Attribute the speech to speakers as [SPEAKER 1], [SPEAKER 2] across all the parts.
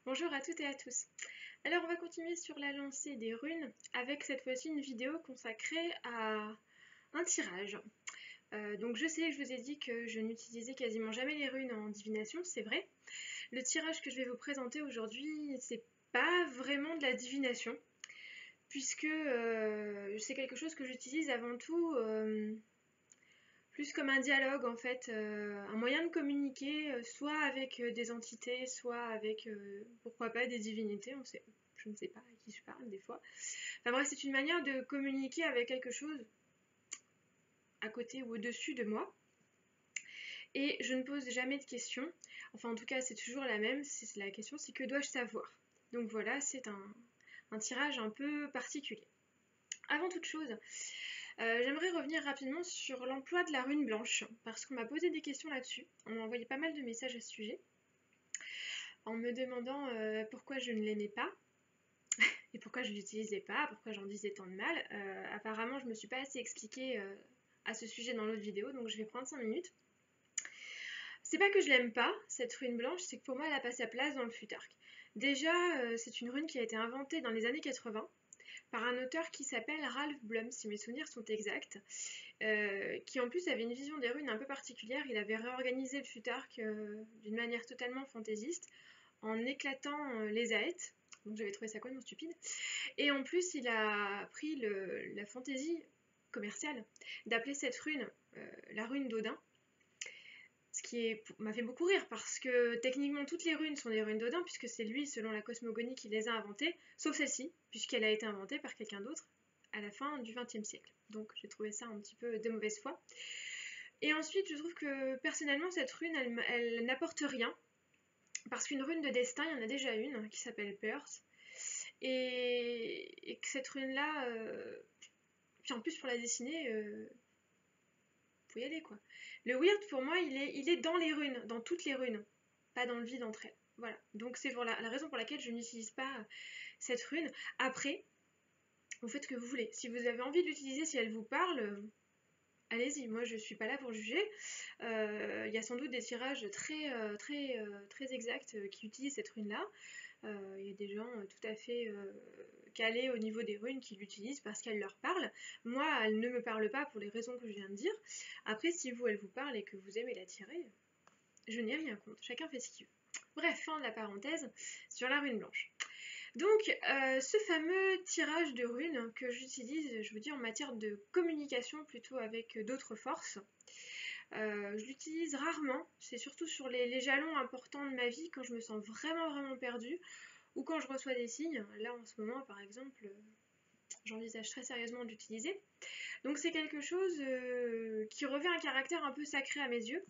[SPEAKER 1] Bonjour à toutes et à tous. Alors on va continuer sur la lancée des runes avec cette fois-ci une vidéo consacrée à un tirage. Donc je sais que je vous ai dit que je n'utilisais quasiment jamais les runes en divination, c'est vrai. Le tirage que je vais vous présenter aujourd'hui, c'est pas vraiment de la divination, puisque c'est quelque chose que j'utilise avant tout plus comme un dialogue en fait, un moyen de communiquer, soit avec des entités, soit avec, pourquoi pas, des divinités, je ne sais pas à qui je parle des fois. Enfin bref, c'est une manière de communiquer avec quelque chose à côté ou au-dessus de moi. Et je ne pose jamais de questions, enfin en tout cas c'est toujours la même, la question c'est que dois-je savoir. Donc voilà, c'est un tirage un peu particulier. Avant toute chose, j'aimerais revenir rapidement sur l'emploi de la rune blanche, parce qu'on m'a posé des questions là-dessus. On m'a envoyé pas mal de messages à ce sujet, en me demandant pourquoi je ne l'aimais pas, et pourquoi je ne l'utilisais pas, pourquoi j'en disais tant de mal. Apparemment, je ne me suis pas assez expliquée à ce sujet dans l'autre vidéo, donc je vais prendre 5 minutes. C'est pas que je l'aime pas, cette rune blanche, c'est que pour moi, elle n'a pas sa place dans le Futhark. Déjà, c'est une rune qui a été inventée dans les années 80, par un auteur qui s'appelle Ralph Blum, si mes souvenirs sont exacts, qui en plus avait une vision des runes un peu particulière. Il avait réorganisé le Futhark d'une manière totalement fantaisiste, en éclatant les aètes, donc j'avais trouvé ça complètement stupide, et en plus il a pris la fantaisie commerciale d'appeler cette rune la rune d'Odin, ce qui m'a fait beaucoup rire parce que techniquement toutes les runes sont des runes d'Odin puisque c'est lui, selon la cosmogonie, qui les a inventées, sauf celle-ci, puisqu'elle a été inventée par quelqu'un d'autre à la fin du XXe siècle. Donc j'ai trouvé ça un petit peu de mauvaise foi. Et ensuite, je trouve que personnellement, cette rune, elle n'apporte rien, parce qu'une rune de destin, il y en a déjà une qui s'appelle Perth, et que cette rune-là, puis en plus pour la dessiner, faut y aller quoi. Le weird pour moi, il est dans les runes, dans toutes les runes, pas dans le vide entre elles. Voilà, donc c'est pour la raison pour laquelle je n'utilise pas cette rune. Après, vous faites ce que vous voulez. Si vous avez envie de l'utiliser, si elle vous parle, allez-y. Moi, je suis pas là pour juger. Il y a sans doute des tirages très exacts qui utilisent cette rune-là. Il y a des gens tout à fait calés au niveau des runes qui l'utilisent parce qu'elle leur parle. Moi, elle ne me parle pas pour les raisons que je viens de dire. Après, si vous, elle vous parle et que vous aimez la tirer, je n'ai rien contre. Chacun fait ce qu'il veut. Bref, fin de la parenthèse sur la rune blanche. Donc, ce fameux tirage de runes que j'utilise, je vous dis, en matière de communication plutôt avec d'autres forces, je l'utilise rarement, c'est surtout sur les jalons importants de ma vie, quand je me sens vraiment perdue, ou quand je reçois des signes. Là, en ce moment, par exemple, j'envisage très sérieusement de l'utiliser. Donc c'est quelque chose qui revêt un caractère un peu sacré à mes yeux,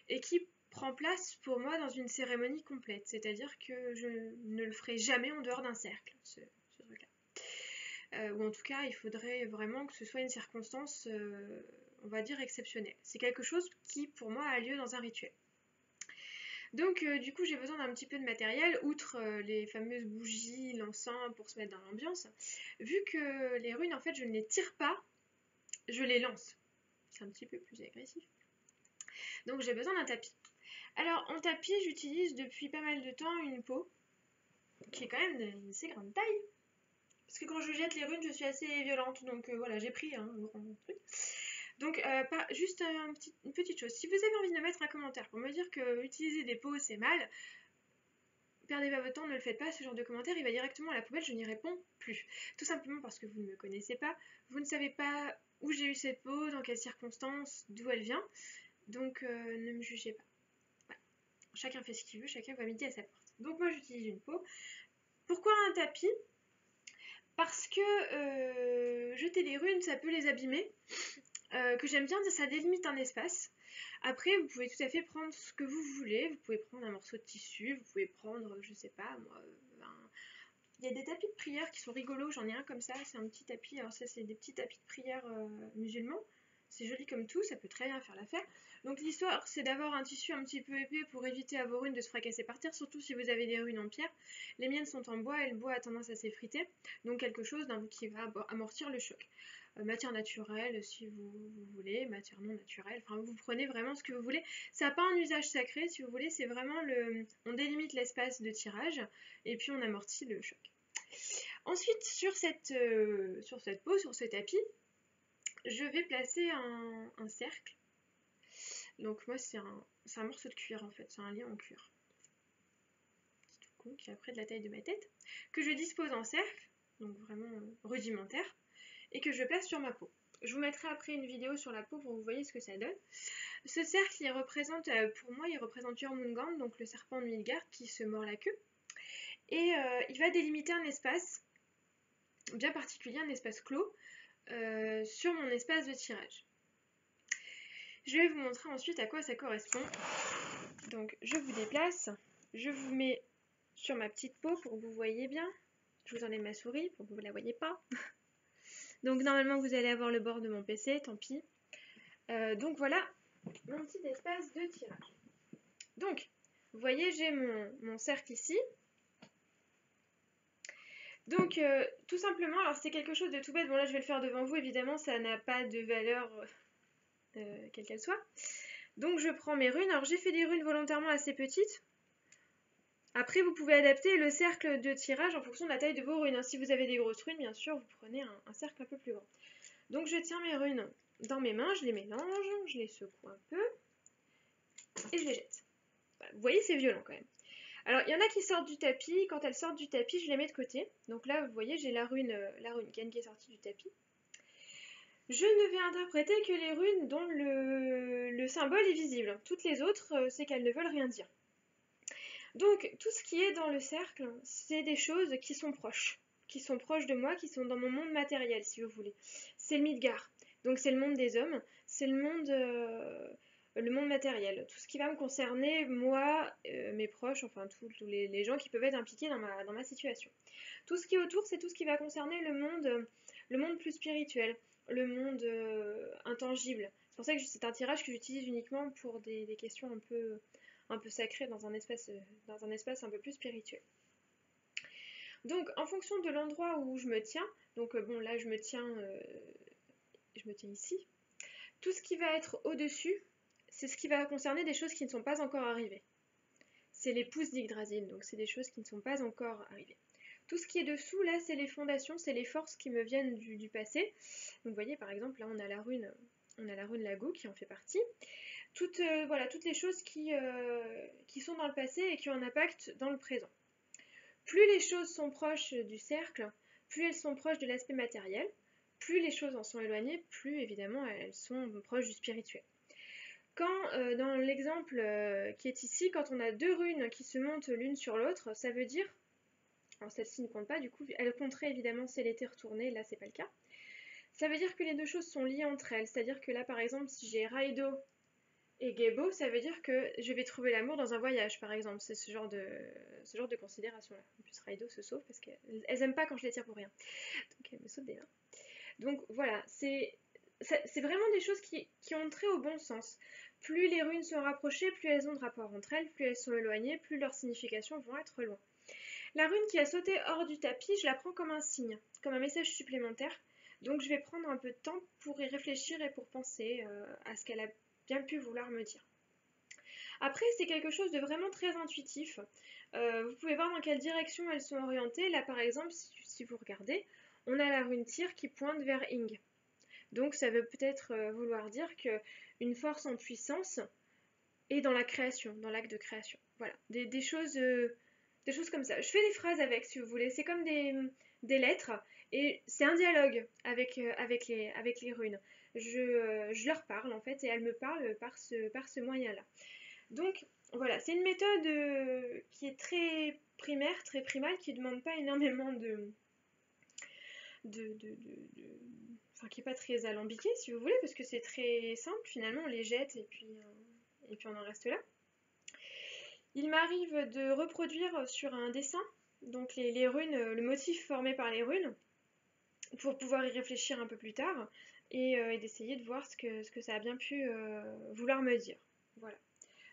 [SPEAKER 1] et qui prend place pour moi dans une cérémonie complète, c'est-à-dire que je ne le ferai jamais en dehors d'un cercle, ce truc-là. Ou en tout cas, il faudrait vraiment que ce soit une circonstance, on va dire, exceptionnelle. C'est quelque chose qui, pour moi, a lieu dans un rituel. Donc du coup j'ai besoin d'un petit peu de matériel, outre les fameuses bougies, l'encens pour se mettre dans l'ambiance. Vu que les runes en fait je ne les tire pas, je les lance. C'est un petit peu plus agressif. Donc j'ai besoin d'un tapis. Alors en tapis j'utilise depuis pas mal de temps une peau qui est quand même d'une assez grande taille. Parce que quand je jette les runes je suis assez violente, donc voilà j'ai pris un grand truc. Donc, juste une petite chose, si vous avez envie de me mettre un commentaire pour me dire que utiliser des pots c'est mal, perdez pas votre temps, ne le faites pas, ce genre de commentaire il va directement à la poubelle, je n'y réponds plus. Tout simplement parce que vous ne me connaissez pas, vous ne savez pas où j'ai eu cette peau, dans quelles circonstances, d'où elle vient, donc ne me jugez pas. Voilà. Chacun fait ce qu'il veut, chacun va midi à sa porte. Donc moi j'utilise une peau. Pourquoi un tapis ? Parce que jeter des runes ça peut les abîmer. Que j'aime bien, ça délimite un espace. Après, vous pouvez tout à fait prendre ce que vous voulez. Vous pouvez prendre un morceau de tissu, vous pouvez prendre, je sais pas, moi, il y a des tapis de prière qui sont rigolos. J'en ai un comme ça, c'est un petit tapis. Alors ça, c'est des petits tapis de prière musulmans. C'est joli comme tout, ça peut très bien faire l'affaire. Donc l'histoire, c'est d'avoir un tissu un petit peu épais pour éviter à vos runes de se fracasser par terre, surtout si vous avez des runes en pierre. Les miennes sont en bois et le bois a tendance à s'effriter, donc quelque chose qui va amortir le choc. matière naturelle si vous voulez, matière non naturelle, enfin vous prenez vraiment ce que vous voulez. Ça n'a pas un usage sacré si vous voulez, c'est vraiment on délimite l'espace de tirage et puis on amortit le choc. Ensuite sur cette peau, sur ce tapis, je vais placer un cercle. Donc moi c'est un morceau de cuir en fait, c'est un lien en cuir. Qui est après de la taille de ma tête, que je dispose en cercle, donc vraiment rudimentaire, et que je place sur ma peau. Je vous mettrai après une vidéo sur la peau pour que vous voyez ce que ça donne. Ce cercle, il représente, pour moi, il représente Jormungand, donc le serpent de Midgard qui se mord la queue. Et il va délimiter un espace bien particulier, un espace clos, sur mon espace de tirage. Je vais vous montrer ensuite à quoi ça correspond. Donc je vous déplace, je vous mets sur ma petite peau pour que vous voyez bien. Je vous enlève ma souris pour que vous ne la voyez pas. Donc normalement vous allez avoir le bord de mon PC, tant pis. Donc voilà mon petit espace de tirage. Donc vous voyez j'ai mon cercle ici. Donc tout simplement, alors c'est quelque chose de tout bête, bon là je vais le faire devant vous, évidemment ça n'a pas de valeur quelle qu'elle soit. Donc je prends mes runes, alors j'ai fait des runes volontairement assez petites. Après, vous pouvez adapter le cercle de tirage en fonction de la taille de vos runes. Si vous avez des grosses runes, bien sûr, vous prenez un cercle un peu plus grand. Donc, je tiens mes runes dans mes mains, je les mélange, je les secoue un peu et je les jette. Voilà, vous voyez, c'est violent quand même. Alors, il y en a qui sortent du tapis. Quand elles sortent du tapis, je les mets de côté. Donc là, vous voyez, j'ai la rune Ken qui est sortie du tapis. Je ne vais interpréter que les runes dont le symbole est visible. Toutes les autres, c'est qu'elles ne veulent rien dire. Donc, tout ce qui est dans le cercle, c'est des choses qui sont proches de moi, qui sont dans mon monde matériel, si vous voulez. C'est le Midgard, donc c'est le monde des hommes, c'est le monde matériel. Tout ce qui va me concerner, moi, mes proches, enfin tous les gens qui peuvent être impliqués dans ma situation. Tout ce qui est autour, c'est tout ce qui va concerner le monde plus spirituel, le monde intangible. C'est pour ça que c'est un tirage que j'utilise uniquement pour des questions un peu sacré dans un espace un peu plus spirituel. Donc en fonction de l'endroit où je me tiens, donc bon là je me tiens ici, tout ce qui va être au-dessus, c'est ce qui va concerner des choses qui ne sont pas encore arrivées. C'est les pouces d'Yggdrasil, donc c'est des choses qui ne sont pas encore arrivées. Tout ce qui est dessous, là, c'est les fondations, c'est les forces qui me viennent du passé. Donc vous voyez par exemple, là on a la rune Lago qui en fait partie. Toutes les choses qui sont dans le passé et qui ont un impact dans le présent. Plus les choses sont proches du cercle, plus elles sont proches de l'aspect matériel, plus les choses en sont éloignées, plus évidemment elles sont proches du spirituel. Quand, dans l'exemple qui est ici, quand on a deux runes qui se montent l'une sur l'autre, ça veut dire, alors celle-ci ne compte pas du coup, elle compterait évidemment si elle était retournée, là c'est pas le cas. Ça veut dire que les deux choses sont liées entre elles, c'est-à-dire que là par exemple si j'ai Raido et Gebo, ça veut dire que je vais trouver l'amour dans un voyage, par exemple. C'est ce genre de considération-là. En plus, Raido se sauve parce qu'elles aiment pas quand je les tire pour rien. Donc, elles me sautent des mains. Donc, voilà, c'est vraiment des choses qui ont trait au bon sens. Plus les runes sont rapprochées, plus elles ont de rapport entre elles, plus elles sont éloignées, plus leurs significations vont être loin. La rune qui a sauté hors du tapis, je la prends comme un signe, comme un message supplémentaire. Donc, je vais prendre un peu de temps pour y réfléchir et pour penser à ce qu'elle a bien pu vouloir me dire. Après, c'est quelque chose de vraiment très intuitif. Vous pouvez voir dans quelle direction elles sont orientées. Là, par exemple, si vous regardez, on a la rune Tyr qui pointe vers Ing. Donc, ça veut peut-être vouloir dire qu'une force en puissance est dans la création, dans l'acte de création. Voilà, des choses comme ça. Je fais des phrases avec, si vous voulez. C'est comme des lettres et c'est un dialogue avec les runes. Je leur parle en fait et elles me parlent par ce moyen-là. Donc voilà, c'est une méthode qui est très primaire, très primale, qui ne demande pas énormément enfin qui n'est pas très alambiquée si vous voulez, parce que c'est très simple finalement, on les jette et puis on en reste là. Il m'arrive de reproduire sur un dessin donc les runes, le motif formé par les runes, pour pouvoir y réfléchir un peu plus tard et d'essayer de voir ce que ça a bien pu vouloir me dire. Voilà.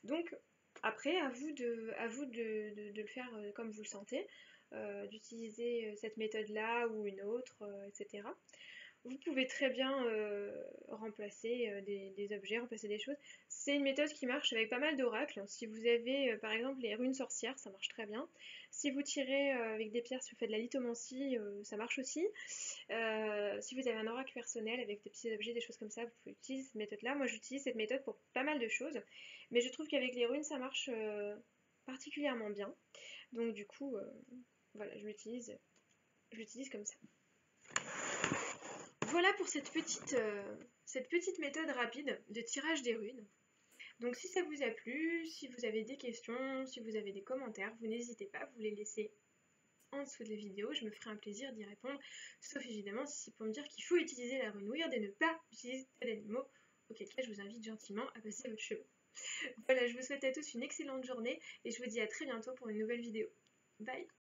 [SPEAKER 1] Donc après, à vous de le faire comme vous le sentez, d'utiliser cette méthode-là ou une autre, etc. Vous pouvez très bien remplacer des objets, remplacer des choses. C'est une méthode qui marche avec pas mal d'oracles. Si vous avez par exemple les runes sorcières, ça marche très bien. Si vous tirez avec des pierres, si vous faites de la lithomancie, ça marche aussi. Si vous avez un oracle personnel avec des petits objets, des choses comme ça, vous pouvez utiliser cette méthode-là. Moi j'utilise cette méthode pour pas mal de choses, mais je trouve qu'avec les runes ça marche particulièrement bien. Donc du coup, voilà, je l'utilise comme ça. Voilà pour cette petite méthode rapide de tirage des runes. Donc si ça vous a plu, si vous avez des questions, si vous avez des commentaires, vous n'hésitez pas, vous les laissez en dessous de la vidéo, je me ferai un plaisir d'y répondre, sauf évidemment si c'est pour me dire qu'il faut utiliser la rune weird et ne pas utiliser d'animaux, auquel cas je vous invite gentiment à passer votre chemin. Voilà, je vous souhaite à tous une excellente journée et je vous dis à très bientôt pour une nouvelle vidéo. Bye!